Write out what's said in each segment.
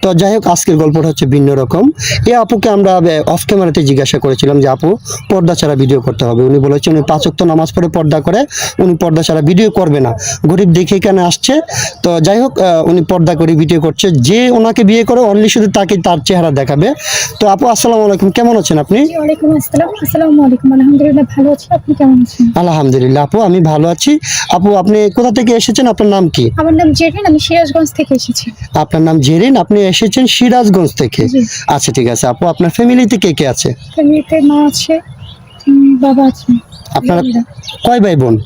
তো যাই হোক, আজকের গল্পটা হচ্ছে ভিন্ন রকম। এই আপুকে আমরা অফ ক্যামেরাতে জিজ্ঞাসা করেছিলাম যে আপু পর্দা ছাড়া ভিডিও করতে হবে। উনি বলেছেন উনি 5 ওয়াক্ত নামাজ পড়ে পর্দা করে, উনি পর্দা ছাড়া ভিডিও করবে না। গরিব দেখে এখানে আসছে। তো যাই হোক, উনি পর্দা করে ভিডিও করছে। যে ওনাকে বিয়ে করে অনলি শুধু তাকে তার চেহারা দেখাবে। তো আপু আসসালামু আলাইকুম, কেমন আছেন আপনি? ওয়ালাইকুম আসসালাম। আসসালামু আলাইকুম। আলহামদুলিল্লাহ ভালো আছি, আপনি কেমন আছেন? আলহামদুলিল্লাহ আপু, আমি ভালো আছি। আপু আপনি কোথা থেকে এসেছেন, আপনার নাম কি? আমার নাম জেরিন, আমি সিরাজগঞ্জ থেকে এসেছি। আপনার নাম জেরিন, আপনি এসেছেন সিরাজগঞ্জ থেকে। জি। আচ্ছা ঠিক আছে আপু, আপনার ফ্যামিলিতে কে কে আছে? ফ্যামিলিতে মা আছে, বাবা আছে। আপনারা আমরা কয় ভাই বোন?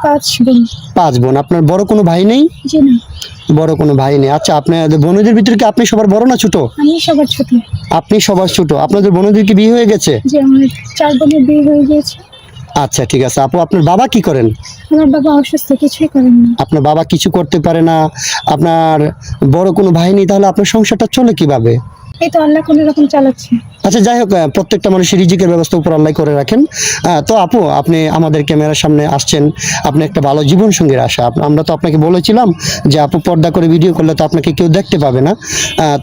5 বোন। 5 বোন। আপনার বড় কোনো ভাই নেই? জি না, বড় কোনো ভাই নেই। আচ্ছা, আপনাদের বোনদের ভিতরে কি আপনি সবার বড় না ছোট? আমি সবার ছোট। আপনি সবার ছোট। আপনাদের বোনদের কি বিয়ে হয়ে গেছে? যে আমার 4 বোনের বিয়ে হয়ে গিয়েছে। আচ্ছা ঠিক আছে আপু, আপনার বাবা কি করেন? আমার বাবা অসুস্থ, কিছুই করেন না। আপনার বাবা কিছু করতে পারে না, আপনার বড় কোনো ভাই নেই, তাহলে আপনার সংসারটা চলে কিভাবে? এই তো আল্লাহ কোনো রকম চালাচ্ছে। আচ্ছা যাই হোক, প্রত্যেকটা মানুষের রিজিকের ব্যবস্থা উপর আল্লাহ করে রাখেন। তো আপু আপনি আমাদের ক্যামেরার সামনে আসছেন, আপনি একটা ভালো জীবন সঙ্গীর আশা। আমরা তো আপনাকে বলেছিলাম যে আপু পর্দা করে ভিডিও করলে তো আপনাকে কেউ দেখতে পাবে না।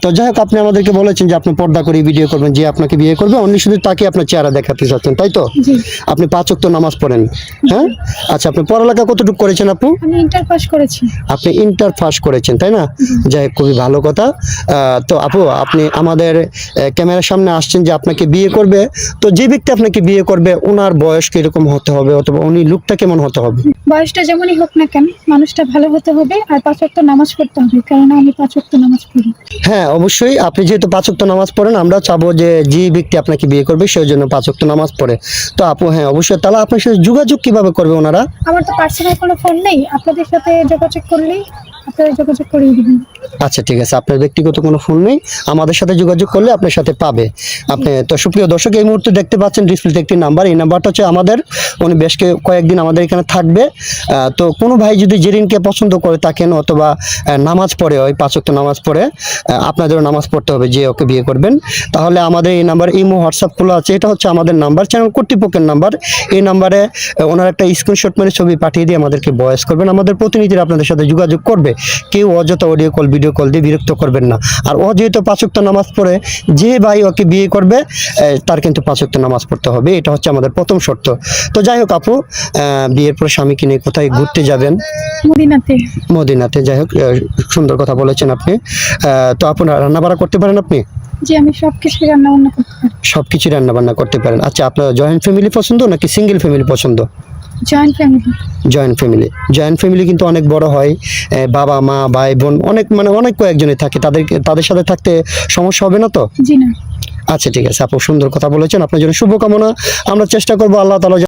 তো যাই হোক, আপনি আমাদেরকে বলেছেন যে আপনি পর্দা করে ভিডিও করবেন, যে আপনাকে বিয়ে করবে অন্য শুধু তাকে আপনার চেহারা দেখাতে চাচ্ছেন, তাই তো? জি। আপনি 5 ওয়াক্ত নামাজ পড়েন, হ্যাঁ? আচ্ছা, আপনি পড়ালেখা কতটুকু করেছেন আপু? আমি ইন্টার পাস করেছি। আপনি ইন্টার পাস করেছেন, তাই না? যাই হোক, খুবই ভালো কথা। তো আপু আপনি আমাদের ক্যামেরার সামনে আসছেন যে আপনাকে বিয়ে করবে। তো যে ব্যক্তি আপনাকে বিয়ে করবে ওনার বয়স কিরকম হতে হবে, অথবা উনি লুকটা কেমন হতে হবে? বয়সটা যেমনই হোক না কেন, মানুষটা ভালো হতে হবে আর 5 ওয়াক্ত নামাজ পড়তে হবে, কারণ আমি 5 ওয়াক্ত নামাজ পড়ি। হ্যাঁ অবশ্যই, আপনি যেহেতু 5 ওয়াক্ত নামাজ পড়েন, আমরা চাবো যে যে ব্যক্তি আপনাকে বিয়ে করবে সেই জন্য 5 ওয়াক্ত নামাজ পড়ে। তো আপু হ্যাঁ অবশ্যই, তাহলে আপনার সাথে যোগাযোগ কিভাবে করবে ওনারা? আমার তো পার্সোনাল কোনো ফোন নেই, আপনাদের সাথে যোগাযোগ করলেই আপনারা যোগাযোগ করিয়ে দিবেন। আচ্ছা ঠিক আছে, আপনার ব্যক্তিগত কোনো ফোন নেই, আমাদের সাথে যোগাযোগ করলে আপনার সাথে পাবে। আপনি তো সুপ্রিয় দর্শক, এই মুহূর্তে দেখতে পাচ্ছেন ডিসপ্লেতে একটি নাম্বার, এই নাম্বারটা হচ্ছে আমাদের, উনি বেশ কয়েকদিন আমাদের এখানে থাকবে। তো কোনো ভাই যদি জেরিনকে পছন্দ করে থাকেন, অথবা নামাজ পড়ে, ওই 5 ওয়াক্ত নামাজ পড়ে, আপনাদেরও নামাজ পড়তে হবে যে ওকে বিয়ে করবেন, তাহলে আমাদের এই নাম্বার, ইমো হোয়াটসঅ্যাপ খোলা আছে, এটা হচ্ছে আমাদের নাম্বার, চ্যানেল কর্তৃপক্ষের নাম্বার। এই নাম্বারে ওনার একটা স্ক্রিনশট মেরে ছবি পাঠিয়ে দিয়ে আমাদেরকে ভয়েস করবেন, আমাদের প্রতিনিধিরা আপনাদের সাথে যোগাযোগ করবে। কেউ অযথা অডিও কল ভিডিও কল দিয়ে বিরক্ত করবেন না। আর ও যেহেতু 5 ওয়াক্ত নামাজ পড়ে, যে ভাই ওকে বিয়ে করবে তার কিন্তু 5 ওয়াক্ত নামাজ পড়তে হবে, এটা হচ্ছে আমাদের প্রথম শর্ত। তো যাই হোক আপু, বিয়ের পর স্বামীকে নিয়ে কোথায় ঘুরতে যাবেন? মদিনাতে। মদিনাতে। যাই হোক, সুন্দর কথা বলেছেন আপনি। তো আপু রান্না বান্না করতে পারেন আপনি? জি, আমি সবকিছু রান্না বান্না করতে পারি। সবকিছু রান্না বান্না করতে পারেন। আচ্ছা, আপনার জয়েন্ট ফ্যামিলি পছন্দ নাকি সিঙ্গেল ফ্যামিলি পছন্দ? Joint family. Joint family. Joint family কিন্তু অনেক বড় হয়, বাবা মা ভাই বোন অনেক কয়েকজনে থাকে, তাদের সাথে থাকতে সমস্যা হবে না তো? জি না। আচ্ছা ঠিক আছে আপু, সুন্দর কথা বলেছেন, আপনার জন্য শুভকামনা। আমরা চেষ্টা করবো আল্লাহ তাআলা